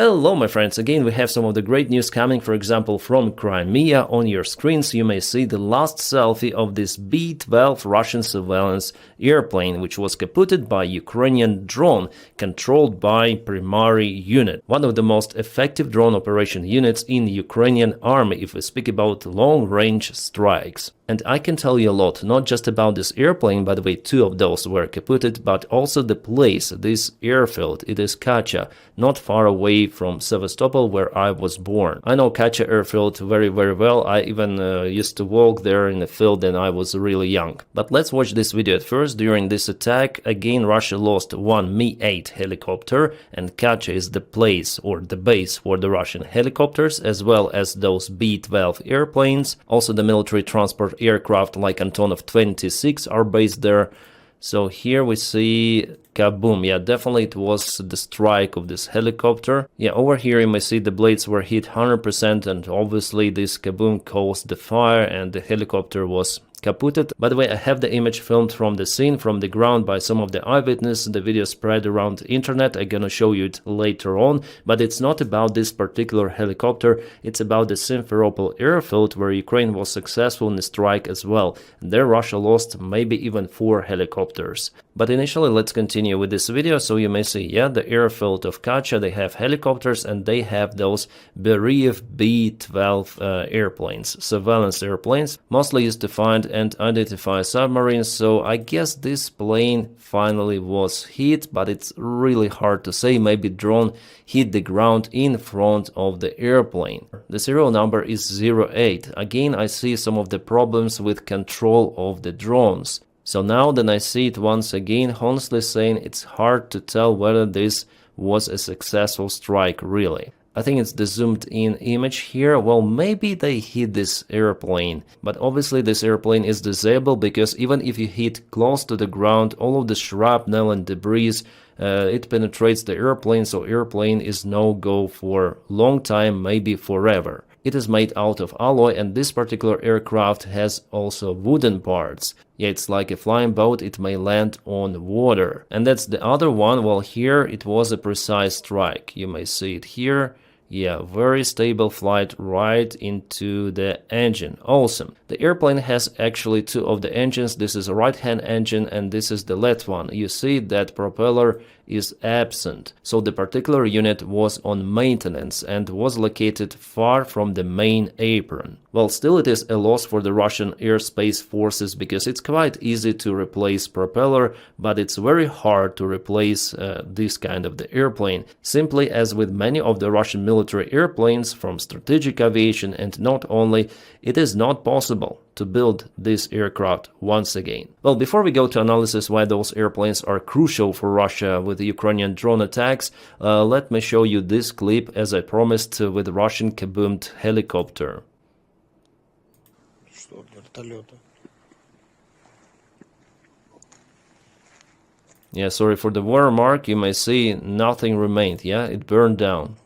Hello my friends, again we have some of the great news coming, for example from Crimea. On your screens you may see the last selfie of this B-12 Russian surveillance airplane, which was kaputted by Ukrainian drone controlled by primary unit, one of the most effective drone operation units in the Ukrainian army if we speak about long-range strikes. And I can tell you a lot, not just about this airplane, by the way, two of those were kaputted, but also the place, this airfield. It is Kacha, not far away from Sevastopol, where I was born. I know Kacha airfield very well. I even used to walk there in the field when I was really young. But let's watch this video at first. During this attack, again, Russia lost one Mi-8 helicopter, and Kacha is the place or the base for the Russian helicopters, as well as those B-12 airplanes. Also the military transport aircraft like Antonov 26 are based there. So here we see kaboom. Yeah, definitely it was the strike of this helicopter. Yeah, over here you may see the blades were hit 100%, and obviously this kaboom caused the fire and the helicopter was kaputted. By the way, I have the image filmed from the scene, from the ground, by some of the eyewitnesses. The video spread around the internet. I'm gonna show you it later on, but it's not about this particular helicopter. It's about the Simferopol airfield, where Ukraine was successful in the strike as well. And there Russia lost maybe even 4 helicopters. But initially, let's continue with this video. So you may see, yeah, the airfield of Kacha, they have helicopters and they have those Bereev B-12 airplanes, surveillance airplanes, mostly used to find and identify submarines. So I guess this plane finally was hit, but it's really hard to say. Maybe drone hit the ground in front of the airplane. The serial number is 08. Again, I see some of the problems with control of the drones. So now that I see it once again, honestly saying it's hard to tell whether this was a successful strike really. I think it's the zoomed in image here. Well, maybe they hit this airplane, but obviously this airplane is disabled, because even if you hit close to the ground, all of the shrapnel and debris, it penetrates the airplane, so airplane is no-go for long time, maybe forever. It is made out of alloy, and this particular aircraft has also wooden parts. Yeah, it's like a flying boat, it may land on water. And that's the other one. Well, here it was a precise strike. You may see it here. Yeah, very stable flight right into the engine. Awesome. The airplane has actually 2 of the engines. This is a right-hand engine and this is the left one. You see that propeller is absent. So the particular unit was on maintenance and was located far from the main apron. Well, still it is a loss for the Russian airspace forces, because it's quite easy to replace propeller, but it's very hard to replace this kind of the airplane. Simply as with many of the Russian military airplanes from strategic aviation, and not only, it is not possible to build this aircraft once again. Well, before we go to analysis why those airplanes are crucial for Russia with the Ukrainian drone attacks, let me show you this clip, as I promised, with Russian kaboomed helicopter. Yeah, sorry for the watermark. You may see nothing remained. Yeah, it burned down.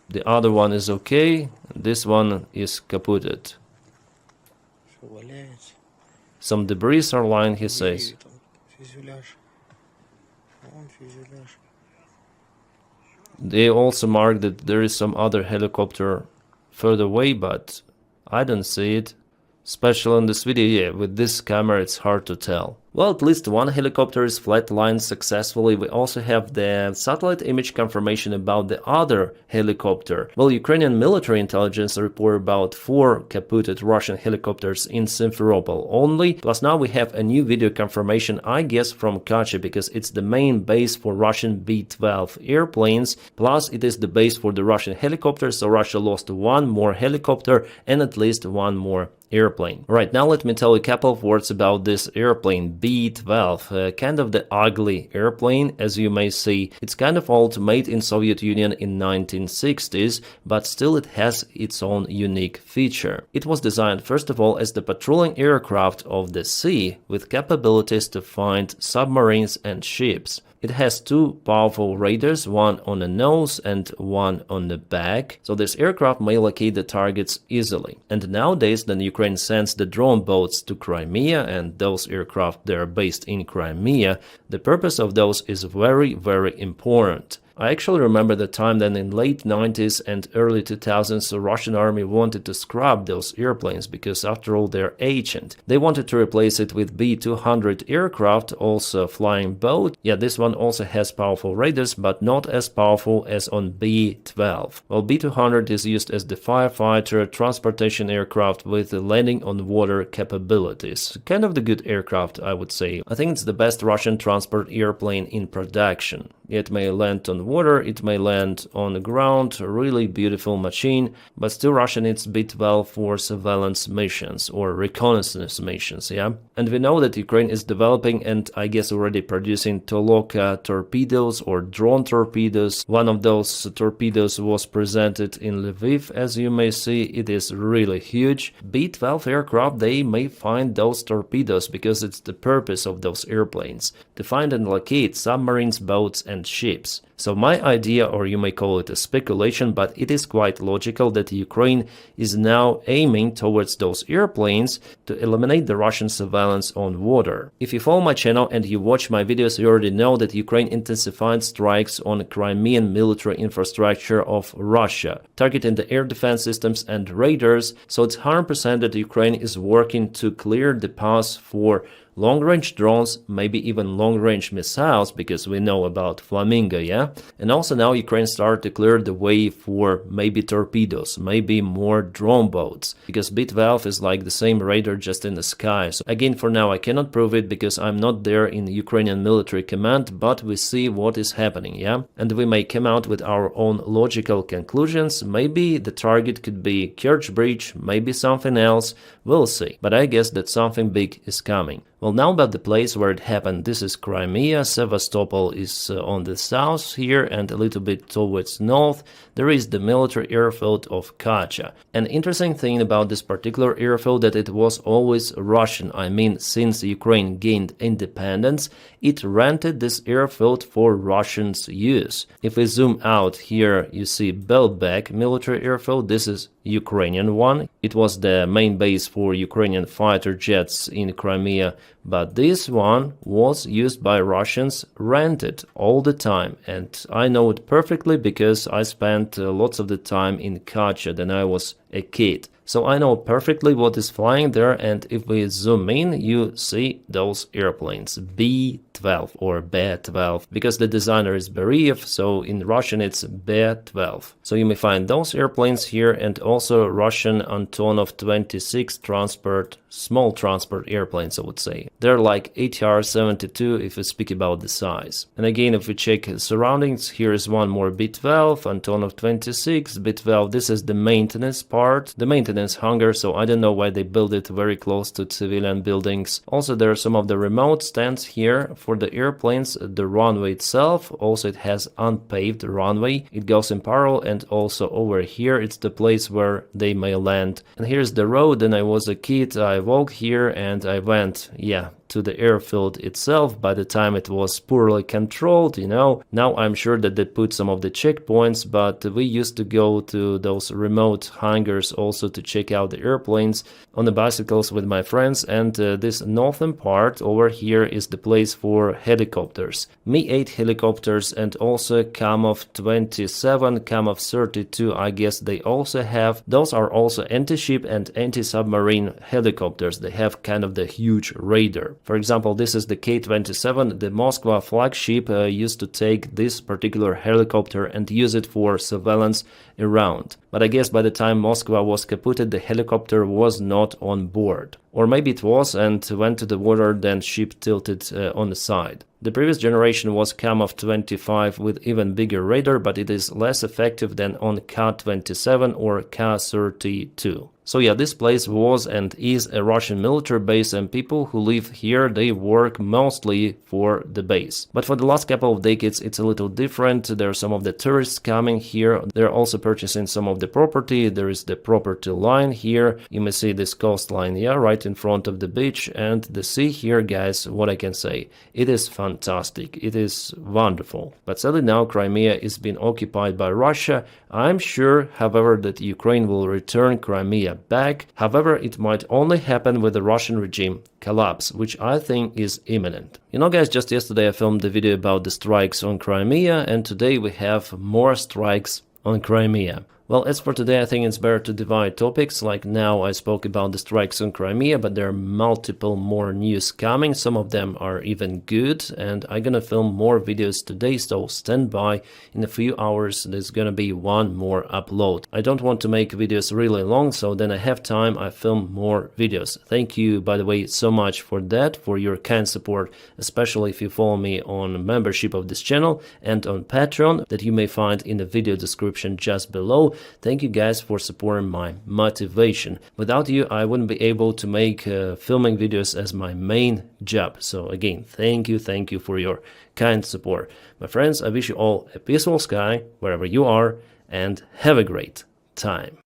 The other one is okay. This one is kaputted. Some debris are lying, he says. They also mark that there is some other helicopter further away, but I don't see it. Especially in this video, yeah, with this camera it's hard to tell. Well, at least one helicopter is flatlined successfully. We also have the satellite image confirmation about the other helicopter. Well, Ukrainian military intelligence report about 4 kaputted Russian helicopters in Simferopol only. Plus now we have a new video confirmation, I guess from Kacha, because it's the main base for Russian B-12 airplanes. Plus it is the base for the Russian helicopters, so Russia lost 1 more helicopter and at least 1 more airplane. Right, now let me tell you a couple of words about this airplane B-12, kind of the ugly airplane, as you may see. It's kind of old, made in Soviet Union in 1960s, but still it has its own unique feature. It was designed first of all as the patrolling aircraft of the sea, with capabilities to find submarines and ships. It has 2 powerful radars, one on the nose and one on the back, so this aircraft may locate the targets easily. And nowadays, when Ukraine sends the drone boats to Crimea, and those aircraft they are based in Crimea, the purpose of those is very important. I actually remember the time that in late 90s and early 2000s the Russian army wanted to scrap those airplanes because after all they're ancient. They wanted to replace it with B-200 aircraft, also flying boat. Yeah, this one also has powerful radars, but not as powerful as on B-12. Well, B-200 is used as the firefighter transportation aircraft with landing on water capabilities. Kind of the good aircraft, I would say. I think it's the best Russian transport airplane in production. It may land on water, it may land on the ground, a really beautiful machine, but still Russia needs B-12 for surveillance missions or reconnaissance missions, yeah? And we know that Ukraine is developing and I guess already producing Toloka torpedoes or drone torpedoes. One of those torpedoes was presented in Lviv, as you may see. It is really huge. B-12 aircraft, they may find those torpedoes because it's the purpose of those airplanes, to find and locate submarines, boats and ships. So my idea, or you may call it a speculation, but it is quite logical that Ukraine is now aiming towards those airplanes to eliminate the Russian surveillance on water. If you follow my channel and you watch my videos, you already know that Ukraine intensified strikes on Crimean military infrastructure of Russia, targeting the air defense systems and radars, so it's 100% that Ukraine is working to clear the path for long-range drones, maybe even long-range missiles, because we know about Flamingo, yeah? And also now Ukraine started to clear the way for maybe torpedoes, maybe more drone boats, because B-12 is like the same radar just in the sky. So again, for now I cannot prove it because I'm not there in the Ukrainian military command, but we see what is happening, yeah? And we may come out with our own logical conclusions. Maybe the target could be Kerch Bridge, maybe something else, we'll see. But I guess that something big is coming. Well, now about the place where it happened. This is Crimea. Sevastopol is on the south here, and a little bit towards north there is the military airfield of Kacha. An interesting thing about this particular airfield that it was always Russian. I mean, since Ukraine gained independence, it rented this airfield for Russians' use. If we zoom out here, you see Belbek military airfield. This is Ukrainian one. It was the main base for Ukrainian fighter jets in Crimea, but this one was used by Russians, rented all the time, and I know it perfectly because I spent lots of the time in Kacha when I was a kid. So I know perfectly what is flying there, and if we zoom in, you see those airplanes, B-12 or B-12, because the designer is Beriev, so in Russian it's B-12. So you may find those airplanes here, and also Russian Antonov 26 transport, small transport airplanes, I would say. They're like ATR-72 if we speak about the size. And again, if we check the surroundings, here is one more B-12, Antonov 26, B-12, this is the maintenance part, the maintenance hangar, so I don't know why they build it very close to civilian buildings. Also, there are some of the remote stands here for the airplanes, the runway itself, also it has unpaved runway, it goes in parallel, and also over here it's the place where they may land. And here's the road. When I was a kid, I walked here and I went, yeah, to the airfield itself. By the time it was poorly controlled, you know. Now I'm sure that they put some of the checkpoints, but we used to go to those remote hangars also to check out the airplanes on the bicycles with my friends, and this northern part over here is the place for helicopters. Mi-8 helicopters and also Kamov 27, Kamov 32, I guess they also have. Those are also anti-ship and anti-submarine helicopters. They have kind of the huge radar. For example, this is the K-27. The Moskva flagship used to take this particular helicopter and use it for surveillance around. But I guess by the time Moskva was kaputted, the helicopter was not on board. Or maybe it was and went to the water, then ship tilted on the side. The previous generation was Kamov 25 with even bigger radar, but it is less effective than on Ka-27 or Ka-32. So yeah, this place was and is a Russian military base, and people who live here, they work mostly for the base. But for the last couple of decades, it's a little different. There are some of the tourists coming here. They're also purchasing some of the property. There is the property line here. You may see this coastline, yeah, right in front of the beach, and the sea here, guys, what I can say, it is fantastic. It is wonderful. But sadly now Crimea is being occupied by Russia. I'm sure, however, that Ukraine will return Crimea fight back. However, it might only happen with the Russian regime collapse, which I think is imminent. You know, guys, just yesterday I filmed the video about the strikes on Crimea, and today we have more strikes on Crimea. Well, as for today, I think it's better to divide topics. Like now I spoke about the strikes on Crimea, but there are multiple more news coming. Some of them are even good, and I'm gonna film more videos today, so stand by. In a few hours, there's gonna be one more upload. I don't want to make videos really long, so then I have time, I film more videos. Thank you, by the way, so much for that, for your kind support, especially if you follow me on membership of this channel and on Patreon, that you may find in the video description just below. Thank you guys for supporting my motivation. Without you, I wouldn't be able to make filming videos as my main job. So again, thank you for your kind support. My friends, I wish you all a peaceful sky wherever you are, and have a great time.